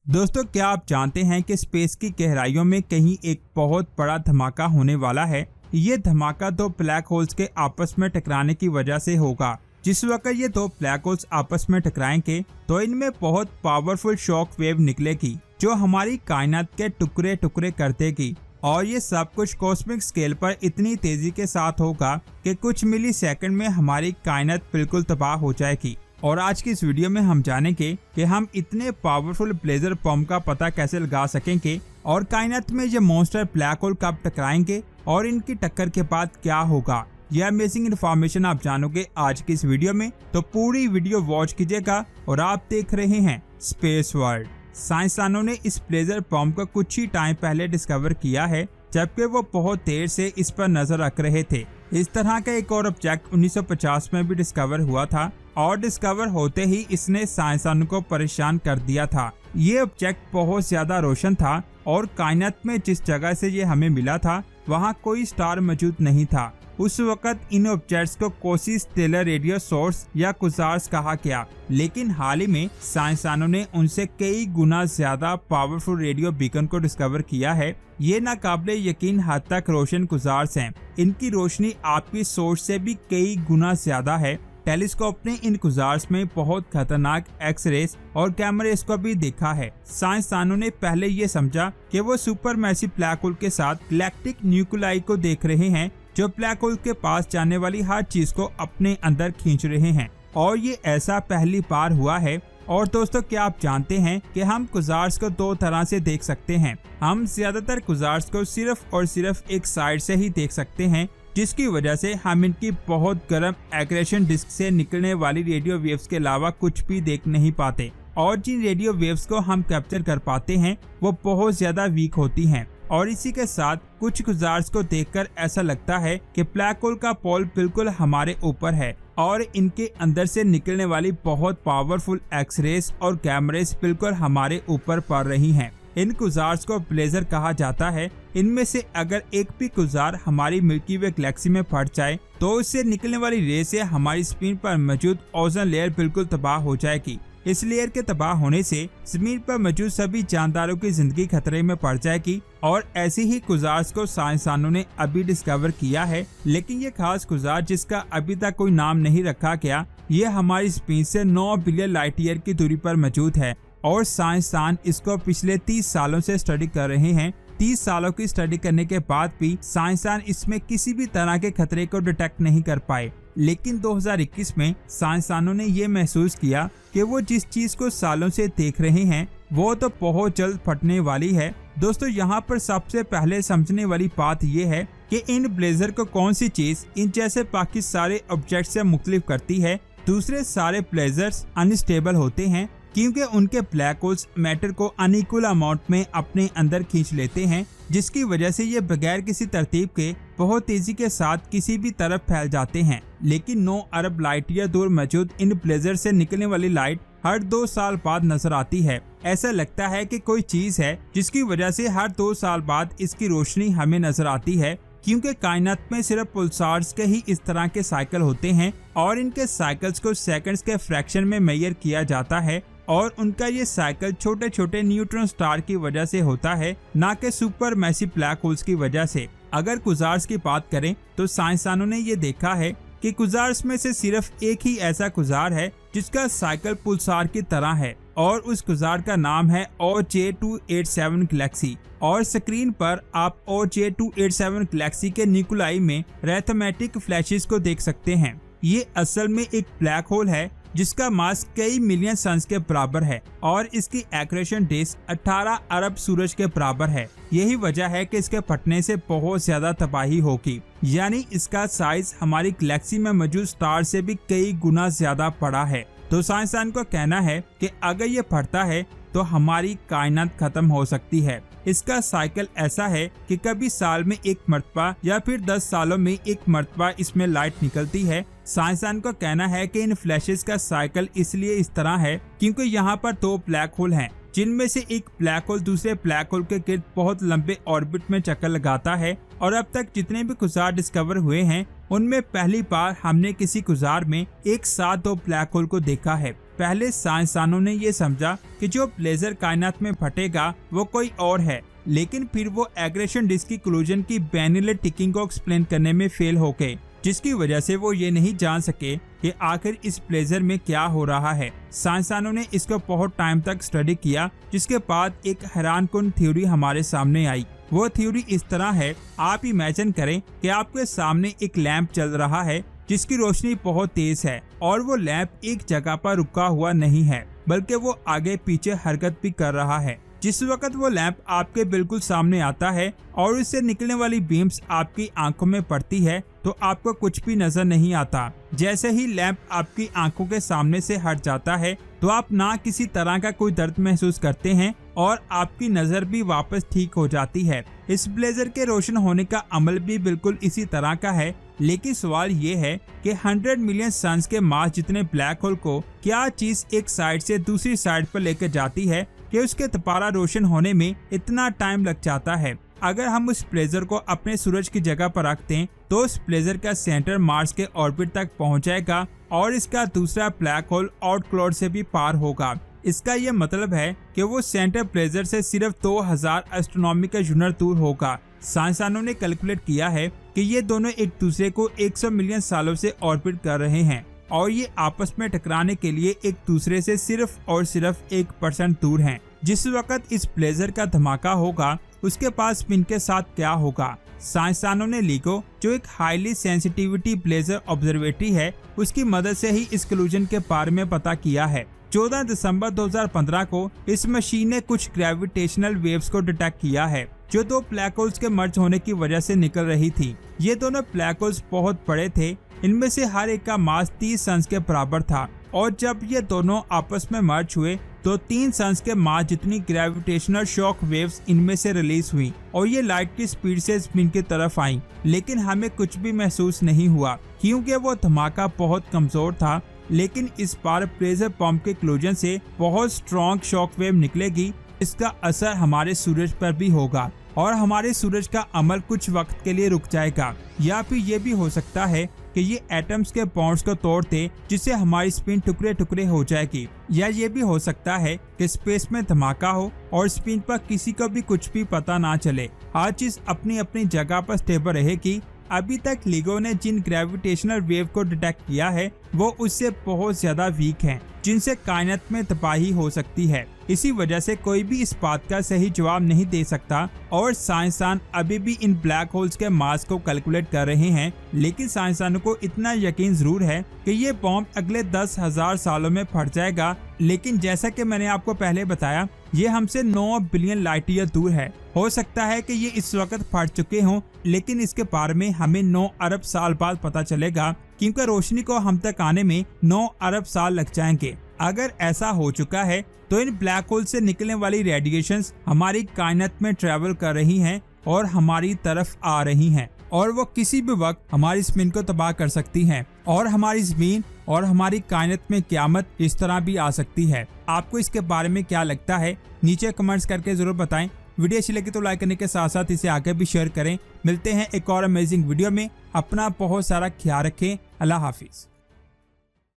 दोस्तों, क्या आप जानते हैं कि स्पेस की गहराइयों में कहीं एक बहुत बड़ा धमाका होने वाला है। ये धमाका दो ब्लैक होल्स के आपस में टकराने की वजह से होगा। जिस वक्त ये दो ब्लैक होल्स आपस में टकराएंगे तो इनमें बहुत पावरफुल शॉक वेव निकलेगी जो हमारी कायनात के टुकड़े टुकड़े कर देगी। और ये सब कुछ कॉस्मिक स्केल पर इतनी तेजी के साथ होगा कि कुछ मिली सेकंड में हमारी कायनात बिल्कुल तबाह हो जाएगी। और आज की इस वीडियो में हम जानेंगे कि हम इतने पावरफुल ब्लेजर बम का पता कैसे लगा सकेंगे और कायनात में ये मॉन्स्टर ब्लैक होल कब टकराएंगे और इनकी टक्कर के बाद क्या होगा। यह अमेजिंग इन्फॉर्मेशन आप जानोगे आज की इस वीडियो में, तो पूरी वीडियो वॉच कीजिएगा। और आप देख रहे हैं स्पेस वर्ल्ड। साइंसदानों ने इस ब्लेजर बम को कुछ ही टाइम पहले डिस्कवर किया है, जबकि वो बहुत देर से इस पर नजर रख रहे थे। इस तरह का एक और ऑब्जेक्ट 1950 में भी डिस्कवर हुआ था और डिस्कवर होते ही इसने साइंसदानों को परेशान कर दिया था। ये ऑब्जेक्ट बहुत ज्यादा रोशन था और कायनात में जिस जगह से ये हमें मिला था वहाँ कोई स्टार मौजूद नहीं था। उस वक्त इन ऑब्जेक्ट्स को कोसी स्टेलर रेडियो सोर्स या कुजार्स कहा गया, लेकिन हाल ही में साइंसदानों ने उनसे कई गुना ज्यादा पावरफुल रेडियो बीकन को डिस्कवर किया है। ये नाकाबिले यकीन हद तक रोशन कुजार्स हैं। इनकी रोशनी आपकी सोच से भी कई गुना ज्यादा है। टेलीस्कोप ने इन कुजार्स में बहुत खतरनाक एक्सरेस और कैमरेस को भी देखा है। साइंसदानों ने पहले ये समझा कि वो सुपर मैसिव ब्लैक होल के साथ गैलेक्टिक न्यूक्लियाई को देख रहे हैं जो ब्लैक होल के पास जाने वाली हर चीज को अपने अंदर खींच रहे हैं, और ये ऐसा पहली बार हुआ है। और दोस्तों, क्या आप जानते हैं कि हम कुजार्स को दो तरह से देख सकते हैं। हम ज्यादातर कुजार्स को सिर्फ और सिर्फ एक साइड से ही देख सकते हैं, जिसकी वजह से हम इनकी बहुत गर्म एक्रेशन डिस्क से निकलने वाली रेडियो वेव्स के अलावा कुछ भी देख नहीं पाते। और जिन रेडियो वेव्स को हम कैप्चर कर पाते हैं वो बहुत ज्यादा वीक होती हैं। और इसी के साथ कुछ कुजार्स को देखकर ऐसा लगता है कि ब्लैक होल का पोल बिल्कुल हमारे ऊपर है और इनके अंदर से निकलने वाली बहुत पावरफुल एक्सरेस और कैमरेस बिल्कुल हमारे ऊपर पड़ रही हैं। इन कुजार्स को ब्लेजर कहा जाता है। इनमें से अगर एक भी कुजार हमारी मिल्की वे गैलेक्सी में फट जाए तो इससे निकलने वाली रे से हमारी स्क्रीन पर मौजूद ओजोन लेयर बिल्कुल तबाह हो जाएगी। इस लेयर के तबाह होने से जमीन पर मौजूद सभी जानदारों की जिंदगी खतरे में पड़ जाएगी। और ऐसी ही कुजार्स को साइंसदानों ने अभी डिस्कवर किया है, लेकिन ये खास कुजार जिसका अभी तक कोई नाम नहीं रखा गया, ये हमारी स्क्रीन से 9 बिलियन लाइट ईयर की दूरी पर मौजूद है। और साइंसदान इसको पिछले 30 सालों से स्टडी कर रहे हैं। 30 सालों की स्टडी करने के बाद भी साइंसदान इसमें किसी भी तरह के खतरे को डिटेक्ट नहीं कर पाए। लेकिन 2021 में साइंसदानों ने ये महसूस किया कि वो जिस चीज को सालों से देख रहे हैं वो तो बहुत जल्द फटने वाली है। दोस्तों, यहाँ पर सबसे पहले समझने वाली बात ये है कि इन ब्लेजर को कौन सी चीज इन जैसे बाकी सारे ऑब्जेक्ट से मुख्तलिफ करती है। दूसरे सारे ब्लेजर्स अनस्टेबल होते हैं क्योंकि उनके ब्लैक होल्स मैटर को अनइक्वल अमाउंट में अपने अंदर खींच लेते हैं, जिसकी वजह से ये बगैर किसी तरतीब के बहुत तेजी के साथ किसी भी तरफ फैल जाते हैं। लेकिन 9 अरब लाइट ईयर दूर मौजूद इन ब्लेजर से निकलने वाली लाइट हर 2 साल बाद नजर आती है। ऐसा लगता है कि कोई चीज है जिसकी वजह से हर 2 साल बाद इसकी रोशनी हमें नजर आती है, क्योंकि कायनात में सिर्फ पुल्सार्स के ही इस तरह के साइकिल होते हैं और इनके साइकिल्स को सेकंड्स के फ्रैक्शन में मेजर किया जाता है। और उनका ये साइकिल छोटे छोटे न्यूट्रॉन स्टार की वजह से होता है, ना कि सुपर मैसिव ब्लैक होल्स की वजह से। अगर कुजार्स की बात करें तो साइंसदानों ने ये देखा है कि कुजार्स में से सिर्फ एक ही ऐसा कुजार है जिसका साइकिल पुल्सार की तरह है, और उस कुजार का नाम है OJ287 गैलेक्सी। और स्क्रीन पर आप OJ287 गैलेक्सी के न्यूक्लियाई में रैथमेटिक फ्लैशेस को देख सकते हैं। ये असल में एक ब्लैक होल है जिसका मास कई मिलियन सन्स के बराबर है और इसकी एक्रेशन डिस्क 18 अरब सूरज के बराबर है। यही वजह है कि इसके फटने से बहुत ज्यादा तबाही होगी, यानी इसका साइज हमारी गैलेक्सी में मौजूद स्टार से भी कई गुना ज्यादा बड़ा है। तो साइंसदान को कहना है कि अगर ये फटता है तो हमारी कायनात खत्म हो सकती है। इसका साइकिल ऐसा है कि कभी साल में एक मरतबा या फिर 10 सालों में एक मरतबा इसमें लाइट निकलती है। साइंसदान का कहना है कि इन फ्लैशेस का साइकिल इसलिए इस तरह है क्योंकि यहाँ पर 2 ब्लैक होल हैं, जिनमें से एक ब्लैक होल दूसरे ब्लैक होल के गिर्द बहुत लंबे ऑर्बिट में चक्कर लगाता है। और अब तक जितने भी कुजार डिस्कवर हुए हैं उनमें पहली बार हमने किसी कुजार में एक साथ 2 ब्लैक होल को देखा है। पहले साइंसदानों ने ये समझा कि जो ब्लेजर कायनात में फटेगा वो कोई और है, लेकिन फिर वो एग्रेशन डिस्क की कोलिजन की बैनिलर टिकिंग को एक्सप्लेन करने में फेल हो गए, जिसकी वजह से वो ये नहीं जान सके कि आखिर इस ब्लेजर में क्या हो रहा है। साइंसदानों ने इसको बहुत टाइम तक स्टडी किया, जिसके बाद एक हैरानकुन थ्योरी हमारे सामने आई। वो थ्योरी इस तरह है, आप इमेजिन करें कि आपके सामने एक लैंप चल रहा है जिसकी रोशनी बहुत तेज है और वो लैंप एक जगह पर रुका हुआ नहीं है, बल्कि वो आगे पीछे हरकत भी कर रहा है। जिस वक्त वो लैंप आपके बिल्कुल सामने आता है और उससे निकलने वाली बीम्स आपकी आंखों में पड़ती है तो आपको कुछ भी नजर नहीं आता। जैसे ही लैंप आपकी आंखों के सामने से हट जाता है तो आप ना किसी तरह का कोई दर्द महसूस करते हैं और आपकी नजर भी वापस ठीक हो जाती है। इस ब्लेजर के रोशन होने का अमल भी बिल्कुल इसी तरह का है, लेकिन सवाल ये है कि 100 मिलियन सन्स के मास जितने ब्लैक होल को क्या चीज एक साइड से दूसरी साइड पर लेकर जाती है कि उसके दोबारा रोशन होने में इतना टाइम लग जाता है। अगर हम उस ब्लेजर को अपने सूरज की जगह पर रखते हैं तो उस ब्लेजर का सेंटर मार्स के ऑर्बिट तक पहुंच जाएगा और इसका दूसरा ब्लैक होल आउट क्लाउड से भी पार होगा। इसका ये मतलब है कि वो सेंटर ब्लेजर से सिर्फ 2000 एस्ट्रोनॉमिकल यूनिट दूर होगा। साइंसदानों ने कैलकुलेट किया है कि ये दोनों एक दूसरे को 100 मिलियन सालों से ऑर्बिट कर रहे हैं और ये आपस में टकराने के लिए एक दूसरे से सिर्फ और सिर्फ 1% दूर हैं। जिस वक्त इस ब्लेजर का धमाका होगा उसके पास स्पिन के साथ क्या होगा। साइंसदानों ने LIGO, जो एक हाईली सेंसिटिविटी ब्लेजर ऑब्जर्वेटरी है, उसकी मदद से ही इस कोलिजन के बारे में पता किया है। 14 दिसंबर 2015 को इस मशीन ने कुछ ग्रेविटेशनल वेव्स को डिटेक्ट किया है जो दो ब्लैक होल्स के मर्ज होने की वजह से निकल रही थी। ये दोनों ब्लैक होल्स बहुत बड़े थे, इनमें से हर एक का मास 30 सन्स के बराबर था और जब ये दोनों आपस में मर्ज हुए तो 3 सन्स के मास जितनी ग्रेविटेशनल शॉक वेव्स इनमें से रिलीज हुई और ये लाइट की स्पीड से स्पिन की तरफ आई, लेकिन हमें कुछ भी महसूस नहीं हुआ क्योंकि वो धमाका बहुत कमजोर था। लेकिन इस बार ब्लेजर पंप के कोलिजन से बहुत स्ट्रॉन्ग शॉक वेव निकलेगी। इसका असर हमारे सूरज पर भी होगा और हमारे सूरज का अमल कुछ वक्त के लिए रुक जाएगा, या फिर ये भी हो सकता है कि ये एटम्स के बॉन्ड्स को तोड़ दे जिससे हमारी स्पिन टुकड़े टुकड़े हो जाएगी, या ये भी हो सकता है कि स्पेस में धमाका हो और स्पिन पर किसी को भी कुछ भी पता ना चले। हर चीज अपनी अपनी जगह पर स्टेबल रहेगी। अभी तक LIGO ने जिन ग्रेविटेशनल वेव को डिटेक्ट किया है वो उससे बहुत ज्यादा वीक हैं, जिनसे कायनात में तबाही हो सकती है। इसी वजह से कोई भी इस बात का सही जवाब नहीं दे सकता और साइंसदान अभी भी इन ब्लैक होल्स के मास को कैलकुलेट कर रहे हैं। लेकिन साइंसदानों को इतना यकीन जरूर है कि ये बॉम्ब अगले 10,000 सालों में फट जाएगा। लेकिन जैसा कि मैंने आपको पहले बताया, ये हमसे 9 बिलियन लाइट ईयर दूर है। हो सकता है कि ये इस वक्त फट चुके हों, लेकिन इसके बारे में हमें 9 अरब साल बाद पता चलेगा क्योंकि रोशनी को हम तक आने में 9 अरब साल लग जाएंगे। अगर ऐसा हो चुका है तो इन ब्लैक होल से निकलने वाली रेडिएशंस हमारी कायनात में ट्रेवल कर रही हैं और हमारी तरफ आ रही हैं और वो किसी भी वक्त हमारी स्पिन को तबाह कर सकती हैं और हमारी जमीन और हमारी कायनात में क़यामत इस तरह भी आ सकती है। आपको इसके बारे में क्या लगता है नीचे कमेंट्स करके जरूर बताएं। वीडियो अच्छी लगी तो लाइक करने के साथ साथ इसे आगे भी शेयर करें। मिलते हैं एक और अमेजिंग वीडियो में। अपना बहुत सारा ख्याल रखें। अल्लाह हाफिज।